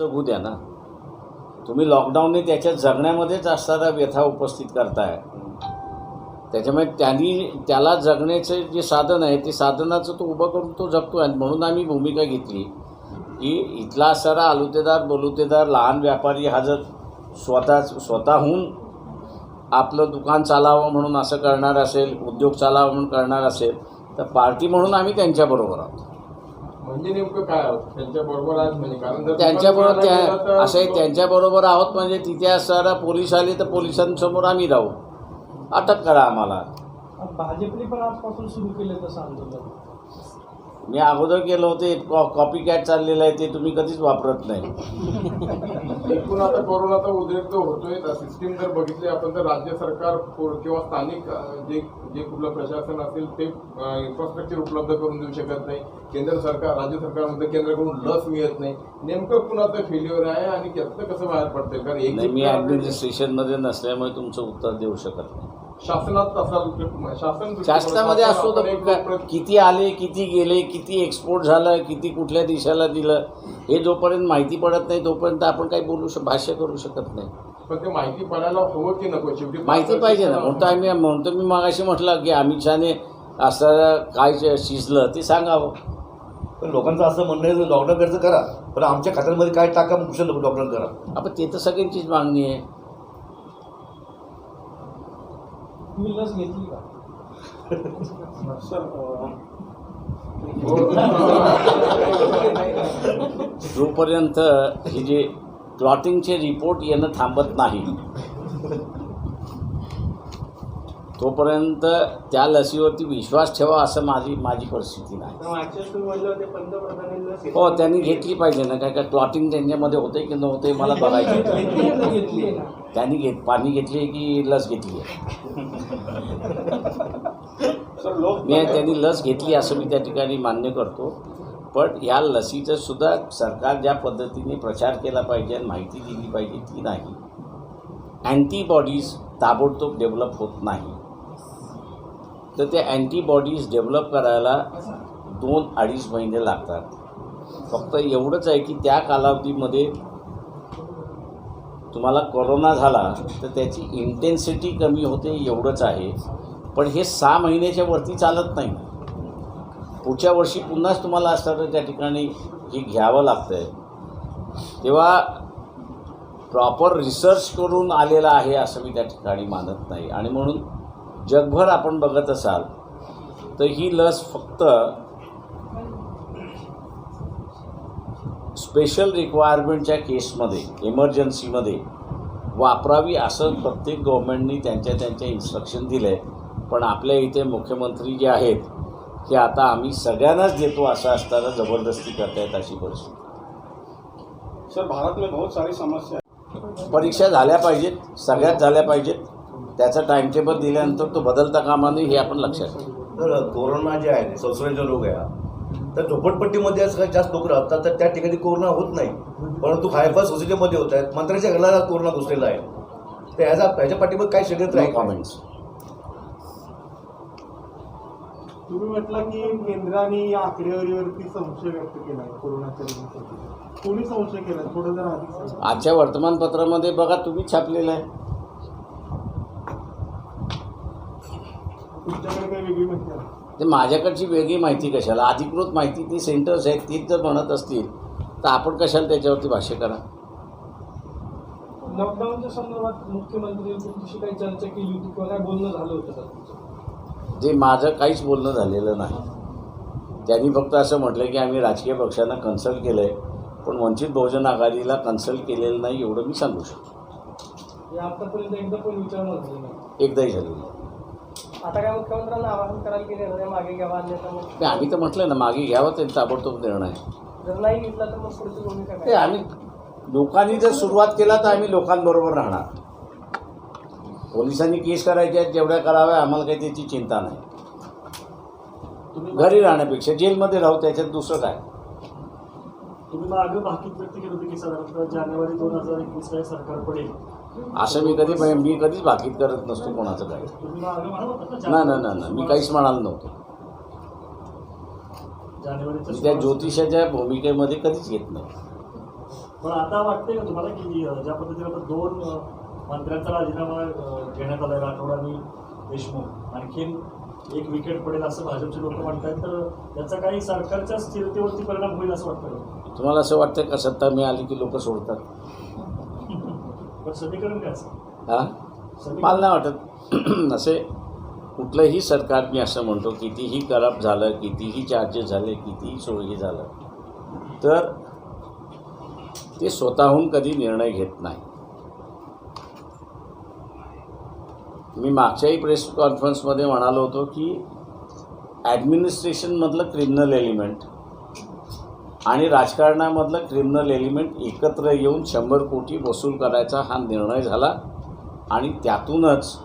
जगू द्या ना. तुम्ही लॉकडाऊनने त्याच्या जगण्यामध्येच असणारा व्यथा उपस्थित करताय. त्याच्यामुळे त्याला जगण्याचं जे साधन आहे ते साधनाचं तो उभं करून तो जगतो आहे. म्हणून आम्ही भूमिका घेतली की इथला असणारा आलुतेदार बोलुतेदार लहान व्यापारी हा जर स्वतःहून आपलं दुकान चालावं म्हणून असं करणार असेल, उद्योग चालावं म्हणून करणार असेल तर पार्टी म्हणून आम्ही त्यांच्याबरोबर आहोत. म्हणजे नेमकं काय आहोत त्यांच्याबरोबर आहोत म्हणजे कारण त्यांच्याबरोबर असं आहे, त्यांच्याबरोबर आहोत म्हणजे तिथे असणारा पोलीस आले तर पोलिसांसमोर आम्ही राहू. अटक करा आम्हाला. भाजपने पण आजपासून सुरू केलं तसं आंदोलन. मी अगोदर केलं होते. कॉपी कॅट चाललेलं आहे ते तुम्ही कधीच वापरत नाही. एकूण आता कोरोनाचा उद्रेक जो होतोय सिस्टीम जर बघितली आपण तर राज्य सरकार किंवा स्थानिक जे कुठलं प्रशासन असेल ते इन्फ्रास्ट्रक्चर उपलब्ध करून देऊ शकत नाही. केंद्र सरकार राज्य सरकारमध्ये केंद्राकडून लस मिळत नाही. नेमकं कुणाचं फेल्युअर आहे आणि त्याचं कसं बाहेर पडतंय कारण मी ॲडमिनिस्ट्रेशनमध्ये नसल्यामुळे तुमचं उत्तर देऊ शकत नाही. शासनात शासनामध्ये असतो तर किती आले, किती गेले, किती एक्सपोर्ट झालं, किती कुठल्या देशाला दिलं हे जोपर्यंत माहिती पडत नाही तोपर्यंत आपण काही भाष्य करू शकत नाही. पण ते माहिती पडायला हवं की नको शेवटी माहिती पाहिजे ना. म्हणतो मी मागाशी म्हटलं की अमित शहाने असं काय शिजलं ते सांगावं. पण लोकांचं असं म्हणणं आहे लॉकडाऊन करायचं करा पण आमच्या खात्यांमध्ये काय टाका कुशल लॉकडाऊन करा. आपण ते तर सगळ्यांचीच मागणी आहे. तुम्ही लस घेतली का? जोपर्यंत हे जे क्लॉटिंगचे रिपोर्ट येणं थांबत नाही तोपर्यंत त्या लसीवरती विश्वास ठेवा असं माझी परिस्थिती नाही. हो, त्यांनी घेतली पाहिजे ना. काय क्लॉटिंग त्यांच्यामध्ये होते की नव्हते मला बघायचं. पाणी घेतली की लस घेतली त्यांनी लस घेतली असं मी त्या ठिकाणी मान्य करतो. पण ह्या लसीचं सुद्धा सरकार ज्या पद्धतीने प्रचार केला पाहिजे आणि माहिती दिली पाहिजे ती नाही. अँटीबॉडीज ताबडतोब डेव्हलप होत नाही. तर ते अँटीबॉडीज डेव्हलप करायला 2-2.5 महिने लागतात. फक्त एवढंच आहे की त्या कालावधीमध्ये तुम्हाला कोरोना झाला तर त्याची इंटेन्सिटी कमी होते एवढंच आहे. पण हे 6 महिन्याच्या वरती चालत नाही. पुढच्या वर्षी पुन्हाच तुम्हाला असणारं त्या ठिकाणी हे घ्यावं लागतं आहे. तेव्हा प्रॉपर रिसर्च करून आलेला आहे असं मी त्या ठिकाणी मानत नाही. आणि म्हणून जगभर आपण बघत असाल तर ही लस फक्त स्पेशल रिक्वायरमेंटच्या केसमध्ये इमर्जन्सीमध्ये वापरावी असं प्रत्येक गव्हर्नमेंटनी त्यांच्या इन्स्ट्रक्शन दिलं आहे. पण आपल्या इथे मुख्यमंत्री जे आहेत की आता आम्ही सगळ्यांनाच देतो असं असताना जबरदस्ती करतायत अशी परिस्थिती. सर, भारत में बहुत सारी समस्या. परीक्षा झाल्या पाहिजेत, सगळ्यात झाल्या पाहिजेत. त्याचा टाइमटेबल दिल्यानंतर तो बदलता कामा नये हे आपण लक्षात ठेवू. तर कोरोना जे आहे संसर्गजन्य रोग आहे तर झोपडपट्टीमध्ये सगळ्यात जास्त लोक राहतात तर त्या ठिकाणी कोरोना होत नाही. परंतु हायफाय सोसायटीमध्ये होत आहेत. मंत्र्याच्या घराला कोरोना घुसलेला आहे. तर ह्याच्या पाठीमध्ये काय षडयंत्र आहे? कॉमेंट्स. तुम्ही म्हटलं की केंद्राने या आकडेवारीवरती संशय व्यक्त केला आहे कोरोनाच्या रुग्णांसाठी. कोणी संशय केला थोडं जर आधी आजच्या वर्तमानपत्रामध्ये बघा तुम्ही छापलेलं आहे. तुमच्याकडे काही वेगळी माहिती आहे? ते माझ्याकडची वेगळी माहिती कशाला? अधिकृत माहिती ती सेंटर्स आहेत तीच जर म्हणत असतील तर आपण कशाला त्याच्यावरती भाष्य करा. लॉकडाऊनच्या संदर्भात मुख्यमंत्री तुमची काही चर्चा केली होती किंवा काय बोलणं झालं होतं का तुमचं? जे माझं काहीच बोलणं झालेलं नाही. त्यांनी फक्त असं म्हटलं की आम्ही राजकीय पक्षांना कन्सल्ट केलं आहे पण वंचित बहुजन आघाडीला कन्सल्ट केलेलं नाही एवढं मी सांगू शकतो. आतापर्यंत एकदा पण विचारणं झालं नाही. एकदाही झालेलं नाही. आता काय मुख्यमंत्र्यांना आवाहन करायला की निर्णय मागे घ्यावा अन्यथा आम्ही तर म्हटलं ना मागे घ्यावं ते ताबडतोब निर्णय. जर नाही घेतला तर मग पुढची भूमिका ते आम्ही लोकांनी जर सुरुवात केला तर आम्ही लोकांबरोबर राहणार. पोलिसांनी केस करायच्या जेवढ्या कराव्या आम्हाला काही त्याची चिंता नाही. घरी राहण्यापेक्षा जेलमध्ये राहू त्याच्यात दुसरं काय. तुम्ही मागं भाकीत व्यक्त केलं होतं की साधारणतः जानेवारी 2021 सरकार पडेल असं मी कधीच भाकीत करत नसतो कोणाचं काही. तुम्ही मागं म्हणत होता नाही मी काहीच म्हणालो नव्हतो. जानेवारीचं त्या ज्योतिषाच्या भूमिकेमध्ये कधीच येत नाही. पण आता वाटतंय का तुम्हाला की ज्या पद्धतीने आता 2 मंत्र्यांचा राजीनामा घेण्यात आला, राठोड आणि देशमुख, आणखीन एक विकेट पडेल असं भाजपचे लोक म्हणतात, तर त्याचा काही सरकारच्या स्थिरतेवरती परिणाम होईल असं वाटतं का? तुम्हाला असं वाटतं का सत्ता मिळाली की लोक सोडतात? पण समीकरण काय असं? हां, मला नाही वाटत. असे कुठलंही सरकार, मी असं म्हणतो, कितीही करप्ट झालं, कितीही चार्जेस झाले, कितीही सोयी झालं, तर ते स्वतःहून कधी निर्णय घेत नाही. मी मागच्याही प्रेस कॉन्फरन्समध्ये म्हणालो होतो की ॲडमिनिस्ट्रेशनमधलं क्रिमिनल एलिमेंट आणि राजकारणामधलं क्रिमिनल एलिमेंट एकत्र येऊन 100 कोटी वसूल करायचा हा निर्णय झाला आणि त्यातूनच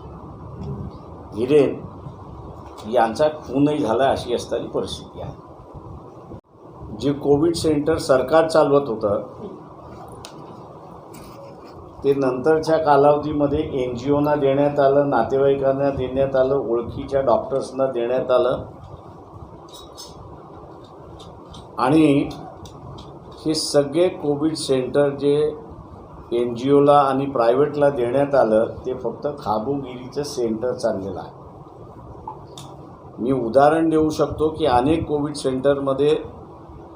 हिरेन यांचा खूनही झाला अशी असणारी परिस्थिती आहे. जे कोविड सेंटर सरकार चालवत होतं ते नंतरच्या कालावधीमध्ये NGOना देण्यात आलं, नातेवाईकांना देण्यात आलं, ओळखीच्या डॉक्टर्सना देण्यात आलं आणि हे सगळे कोविड सेंटर जे NGOला आणि प्रायव्हेटला देण्यात आलं ते फक्त खाबूगिरीचं सेंटर चाललेलं आहे. मी उदाहरण देऊ शकतो की अनेक कोविड सेंटरमध्ये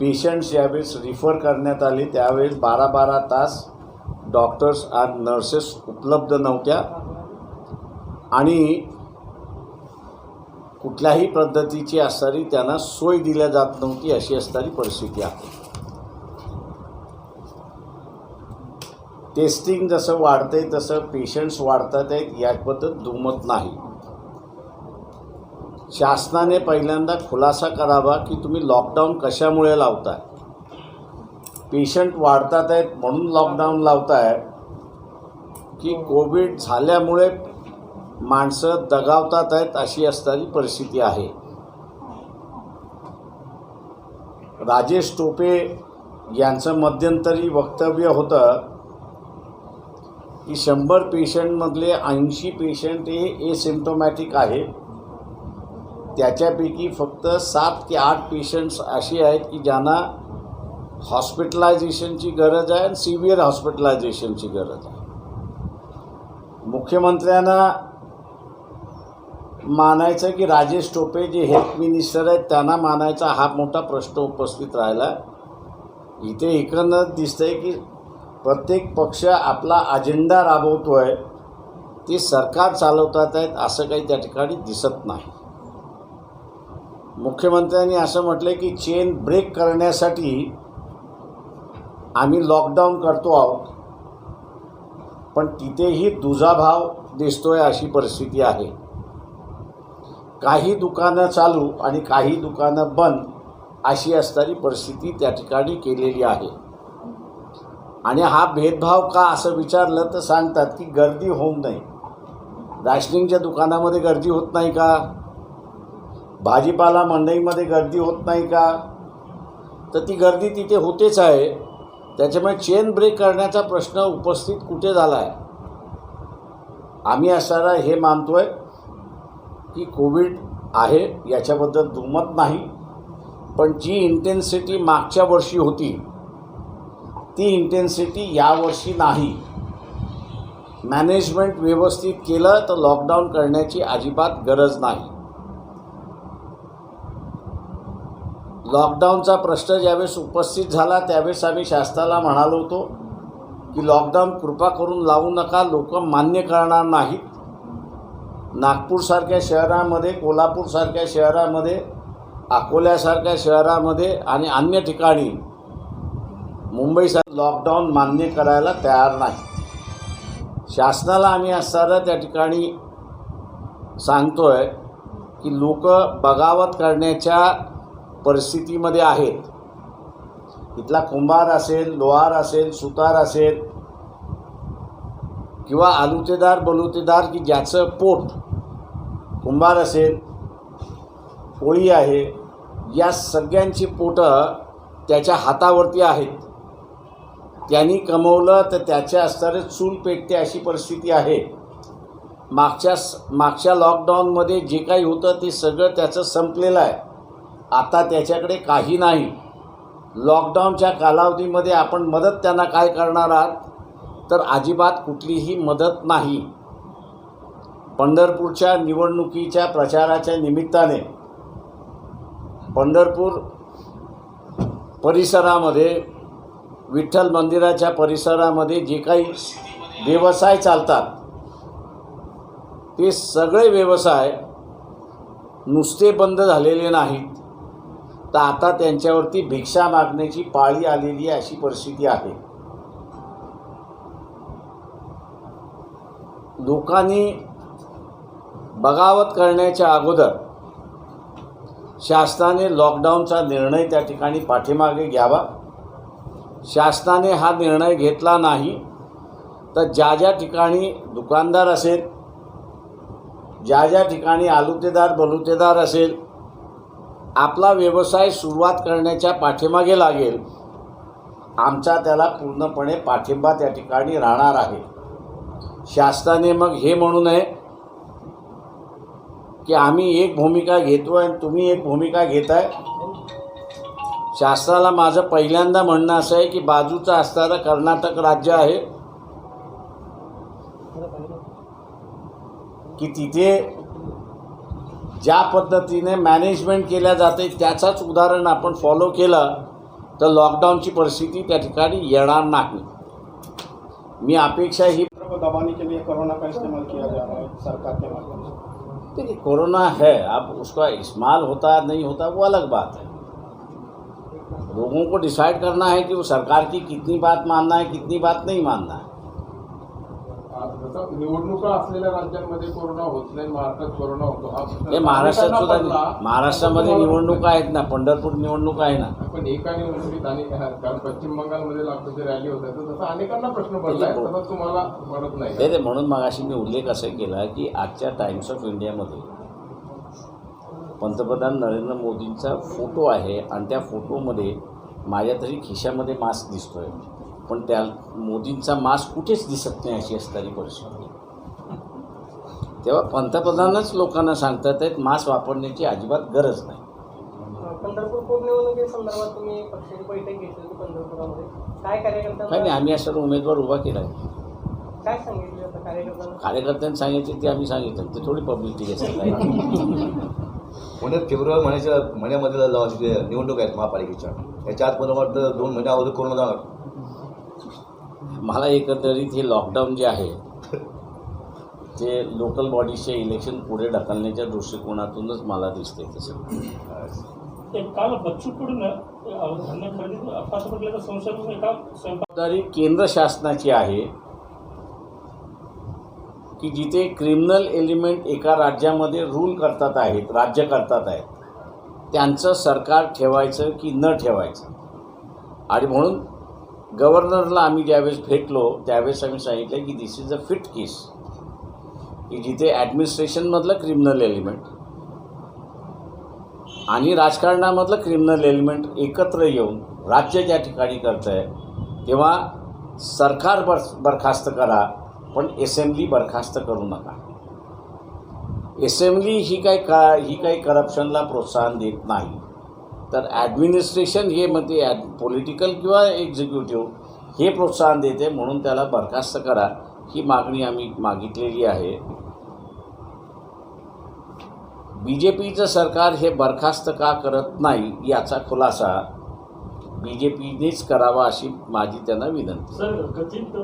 पेशंट्स ज्यावेळेस रिफर करण्यात आले त्यावेळेस 12-12 तास डॉक्टर्स आणि नर्सेस उपलब्ध नव्हत्या आणि कुठल्याही पद्धतीची असणारी त्यांना सोय दिल्या जात नव्हती अशी असणारी परिस्थिती आहे. टेस्टिंग जसं वाढतंय तसं पेशंट्स वाढतात आहेत याबद्दल दुमत नाही. शासनाने पहिल्यांदा खुलासा करावा की तुम्ही लॉकडाऊन कशामुळे लावताय. पेशंट वाढतात आहेत म्हणून लॉकडाऊन लावताय की कोविड झाल्यामुळे माणसं दगावतात आहेत अशी असणारी परिस्थिती आहे. राजेश टोपे यांचं मध्यंतरी वक्तव्य होतं की 100 पेशंटमधले 80 पेशंट हे एसिम्प्टोमॅटिक आहे. त्याच्यापैकी फक्त 7 ते 8 पेशंट्स असे आहेत की ज्यांना हॉस्पिटलायझेशनची गरज आहे आणि सिव्हिअर हॉस्पिटलायझेशनची गरज आहे. मुख्यमंत्र्यांना मानायचं की राजेश टोपे जे हेल्थ मिनिस्टर आहेत त्यांना मानायचा हा मोठा प्रश्न उपस्थित राहिला. इथे एकंदर दिसतंय की प्रत्येक पक्ष आपला अजेंडा राबवतो आहे, ते सरकार चालवतात आहेत असं काही त्या ठिकाणी दिसत नाही. मुख्यमंत्र्यांनी असं म्हटलं की चेन ब्रेक करण्यासाठी आम्ही लॉकडाऊन करतो आहोत, पण तिथेही दुजाभाव दिसतोय अशी परिस्थिती आहे. काही दुकानं चालू आणि काही दुकानं बंद अशी असणारी परिस्थिती त्या ठिकाणी केलेली आहे. आणि हा भेदभाव का असं विचारलं तर सांगतात की गर्दी होऊ नये. राशनिंगच्या दुकानामध्ये गर्दी होत नाही का? भाजीपाला मंडईमध्ये गर्दी होत नाही का? तर ती गर्दी तिथे होतेच आहे. त्याच्यामुळे चेन ब्रेक करण्याचा प्रश्न उपस्थित कुठे झाला आहे? आम्ही असणारा हे मानतोय की कोविड आहे याच्याबद्दल दुमत नाही, पण जी इंटेन्सिटी मागच्या वर्षी होती ती इंटेन्सिटी यावर्षी नाही. मॅनेजमेंट व्यवस्थित केलं तर लॉकडाऊन करण्याची अजिबात गरज नाही. लॉकडाऊनचा प्रश्न ज्यावेळेस उपस्थित झाला त्यावेळेस आम्ही शासनाला म्हणालो होतो की लॉकडाऊन कृपा करून लावू नका, लोक मान्य करणार नाहीत. नागपूरसारख्या शहरामध्ये, कोल्हापूरसारख्या शहरामध्ये, अकोल्यासारख्या शहरामध्ये आणि अन्य ठिकाणी मुंबईसारखं लॉकडाऊन मान्य करायला तयार नाही. शासनाला आम्ही असताना त्या ठिकाणी सांगतो आहे की लोक बगावत करण्याच्या परिस्थितीमध्ये आहेत. इथला कुंभार असेल, लोहार असेल, सुतार असेल किंवा आलुतेदार बलुतेदार की ज्याचं पोट, कुंभार असेल, पोळी आहे, या सगळ्यांची पोटं त्याच्या हातावरती आहेत. त्यांनी कमवलं तर त्याच्या असणारे चूल पेटते अशी परिस्थिती आहे. मागच्या लॉकडाऊनमध्ये जे काही होतं ते सगळं त्याचं संपलेलं आहे. आता त्याच्याकडे काही नाही. लॉकडाऊनच्या कालावधीमध्ये आपण मदत त्यांना काय करणार आहात, तर अजिबात कुठलीही मदत नाही. पंढरपूरच्या निवडणुकीच्या प्रचाराच्या निमित्ताने पंढरपूर परिसरामध्ये, विठ्ठल मंदिराच्या परिसरामध्ये जे काही व्यवसाय चालतात ते सगळे व्यवसाय नुसते बंद झालेले नाहीत, तर आता त्यांच्यावरती भिक्षा मागण्याची पाळी आलेली अशी परिस्थिती आहे. लोकांनी बगावत करण्याच्या अगोदर शासनाने लॉकडाऊनचा निर्णय त्या ठिकाणी पाठीमागे घ्यावा. शासनाने हा निर्णय घेतला नाही तर ज्या ज्या ठिकाणी दुकानदार असेल, ज्या ज्या ठिकाणी आलुतेदार बलुतेदार असेल, आपला व्यवसाय सुरुवात करण्याच्या पाठीमागे लागेल, आमचा त्याला पूर्णपणे पाठिंबा त्या ठिकाणी राहणार आहे. शासनाने मग हे म्हणू नये की आम्ही एक भूमिका घेतो आणि तुम्ही एक भूमिका घेताय. शासनाला माझं पहिल्यांदा म्हणणं असं आहे की बाजूचं असणारं कर्नाटक राज्य आहे की तिथे ज्या पद्धतीने मॅनेजमेंट केल्या जाते त्याचाच उदाहरण आपण फॉलो केलं तर लॉकडाऊनची परिस्थिती त्या ठिकाणी येणार नाही. मी अपेक्षा ही को दबाने के लिए कोरोना का इस्तेमाल किया जा रहा है सरकार के माध्यम से। देखिए कोरोना है, अब उसका इस्तेमाल होता नहीं होता वो अलग बात है. लोगों को डिसाइड करना है कि वो सरकार की कितनी बात मानना है, कितनी बात नहीं मानना है. जसं निवडणुका असलेल्या राज्यांमध्ये कोरोना होत नाही, महाराष्ट्रात कोरोना होतो. हे महाराष्ट्रात सुद्धा महाराष्ट्रामध्ये निवडणुका आहेत ना, पंढरपूर निवडणूक आहे ना. पण एका निवडणुकीत कारण पश्चिम बंगालमध्ये लागतो रॅली होत्या, तर तसं अनेकांना प्रश्न पडलाय, तसं तुम्हाला पडत नाही. ते म्हणून मगाशी मी उल्लेख असा केला की आजच्या टाइम्स ऑफ इंडियामध्ये पंतप्रधान नरेंद्र मोदींचा फोटो आहे आणि त्या फोटोमध्ये माझ्या तरी खिशामध्ये मास्क दिसतोय, पण त्या मोदींचा मास्क कुठेच दिसत नाही अशी असणारी परिस्थिती. तेव्हा पंतप्रधानच लोकांना सांगतात आहेत मास्क वापरण्याची अजिबात गरज नाही. पंढरपूर पोटनिवडणुकीसंदर्भात तुम्ही पक्षाची बैठक घेतली होती पंढरपुरामध्ये, काय कार्यकर्त्यांना काही नाही, आम्ही असं उमेदवार उभा केला आहे. काय सांगितलं होतं कार्यकर्त्यांना? कार्यकर्त्यांनी सांगितले ते आम्ही सांगितलं, ते थोडी पब्लिसिटी घेतली. पुण्यात फेब्रुवारी महिन्यामध्ये निवडणूक आहेत महापालिकेच्या, याच्या आत मला वाटतं 2 महिन्या अगोदर कोरोना जाणार. मला एकंदरीत हे लॉकडाऊन जे आहे ते लोकल बॉडीजचे इलेक्शन पुढे ढकलण्याच्या दृष्टिकोनातूनच मला दिसते. तसं काल बच्चू कडून धान्य खरेदी अपघात पडल्याचा संशय एका जबाबदारी केंद्र शासनाची आहे की जिथे क्रिमिनल एलिमेंट एका राज्यामध्ये रूल करतात आहेत, राज्य करतात आहेत, त्यांचं सरकार ठेवायचं की न ठेवायचं. आणि म्हणून गव्हर्नरला आम्ही ज्यावेळेस भेटलो त्यावेळेस आम्ही सांगितलं की दिस इज अ फिट केस, की जिथे ॲडमिनिस्ट्रेशनमधलं क्रिमिनल एलिमेंट आणि राजकारणामधलं क्रिमिनल एलिमेंट एकत्र येऊन राज्य ज्या ठिकाणी करतं आहे तेव्हा सरकार बरखास्त करा, पण असेंब्ली बरखास्त करू नका. असेंब्ली ही काही करप्शनला प्रोत्साहन देत नाही, तर ॲडमिनिस्ट्रेशन हे मध्ये पॉलिटिकल किंवा एक्झिक्युटिव्ह हे प्रोत्साहन देते, म्हणून त्याला बरखास्त करा ही मागणी आम्ही मागितलेली आहे. BJPचं सरकार हे बरखास्त का करत नाही याचा खुलासा BJPनेच करावा अशी माझी त्यांना विनंती. सर, कथित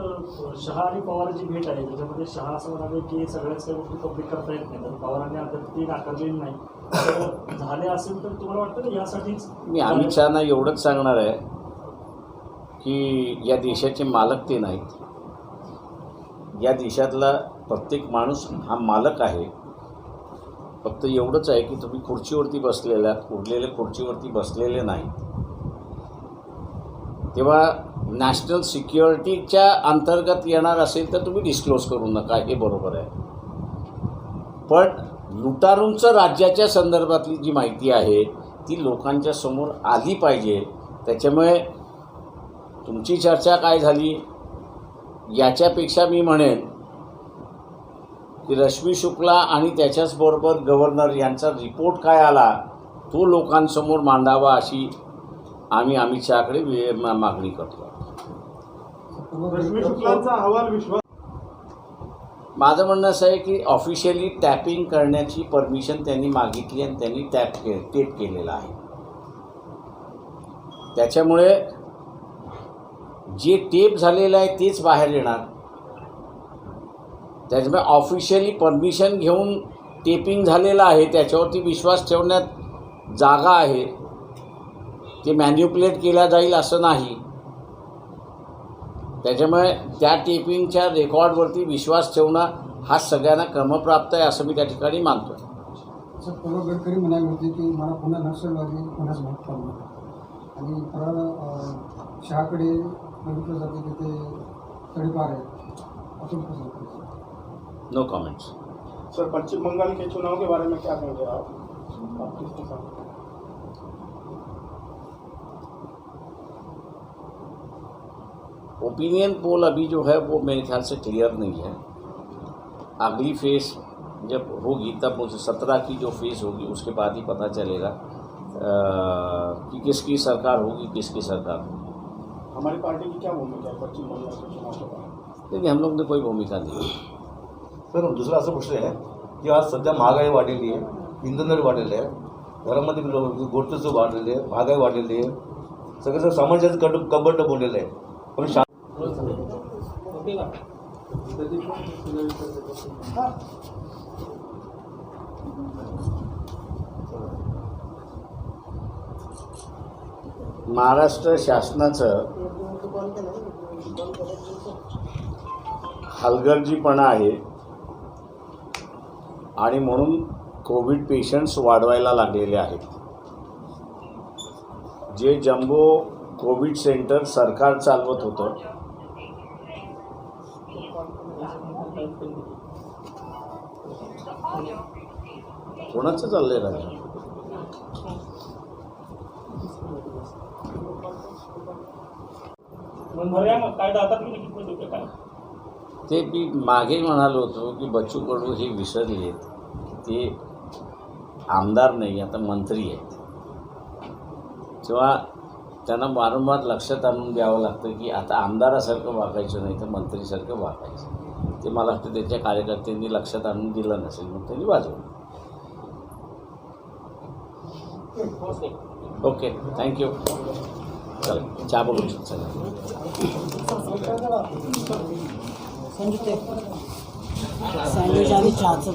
शहा आणि पवारची भेट आहे त्याच्यामध्ये शहा असं म्हणाले की सगळ्याच काही गोष्टी पब्लिक करता येत नाही, तर पवारांनी आता ती नाकारलेली नाही. तर झाले असेल तर तुम्हाला वाटतं की यासाठीच मी अमित शहाना एवढंच सांगणार आहे की या देशाचे मालक ते नाहीत. या देशातला प्रत्येक माणूस हा मालक आहे. फक्त एवढंच आहे की तुम्ही खुर्चीवरती बसलेल्या उरलेल्या खुर्चीवरती बसलेले नाही. तेव्हा नॅशनल सिक्युरिटीच्या अंतर्गत येणार असेल तर तुम्ही डिस्क्लोज करू नका, हे बरोबर आहे. पण लुटारूंचं राज्याच्या संदर्भातली जी माहिती आहे ती लोकांच्या समोर आली पाहिजे. त्याच्यामुळे तुमची चर्चा काय झाली याच्यापेक्षा मी म्हणेन की रश्मी शुक्ला आणि त्याच्याचबरोबर गव्हर्नर यांचा रिपोर्ट काय आला तो लोकांसमोर मांडावा अशी आम्ही अमित शहाकडे मागणी करतो. रश्मी शुक्लांचा अहवाल विश्वास माझं म्हणणं असं आहे की ऑफिशियली टॅपिंग करण्याची परमिशन त्यांनी मागितली आणि त्यांनी टेप केलेला आहे. त्याच्यामुळे जे टेप झालेलं आहे तेच बाहेर येणार. त्याच्यामुळे ऑफिशियली परमिशन घेऊन टेपिंग झालेलं आहे त्याच्यावरती विश्वास ठेवण्यात जागा आहे. ते मॅन्युप्युलेट केला जाईल असं नाही. त्याच्यामुळे त्या टेपिंगच्या रेकॉर्डवरती विश्वास ठेवणं हा सगळ्यांना क्रमप्राप्त आहे असं मी त्या ठिकाणी मानतो. सर, परवा गडकरी म्हणाले होते की मला पुन्हा नक्षलवादी पुन्हाच भाग पडणार आणि परवा शहाकडे बघितलं जाते की ते तडीपार आहे. आपण कसं करायचं? No comments. सर पश्चिम बंगाल के चुनाव के बारे में क्या कहेंगे आप किसके साथ? ओपिनियन पोल अभी जो है वो मेरे ख्याल से क्लियर नहीं है. अगली फेज़ जब होगी तब मुझे 17 की जो फेज़ होगी उसके बाद ही पता चलेगा कि किसकी सरकार होगी किसकी सरकार होगी. हमारी पार्टी की क्या भूमिका है पश्चिम बंगाल के चुनाव के बारे में? लेकिन हम लोग ने कोई भूमिका नहीं. सर दुसरा असं प्रश्न आहे की आज सध्या महागाई वाढलेली आहे, इंधन दर वाढलेले आहे, घरामध्ये गोष्टीचं वाढलेली आहे, महागाई वाढलेली आहे, सगळं सामान्याचं कबड्ड बोललेलं आहे. पण महाराष्ट्र शासनाचं हलगर्जीपणा आहे आणि म्हणून कोविड पेशंट्स वाढवायला लागलेले आहेत. जे जम्बो कोविड सेंटर सरकार चालवत होतं कोणाचं चाललंय राज्य? ते मी मागे म्हणालो होतो की बच्चू कडू हे विसरलेत. ते आमदार नाही आता मंत्री आहेत. तेव्हा त्यांना वारंवार लक्षात आणून द्यावं लागतं की आता आमदारासारखं वागायचं नाही तर मंत्रीसारखं वागायचं. ते मला वाटतं त्यांच्या कार्यकर्त्यांनी लक्षात आणून दिलं नसेल मग त्यांनी वाजवलं. Okay thank you. चला चहा बोलू चला. सँडविच आणि चहाचं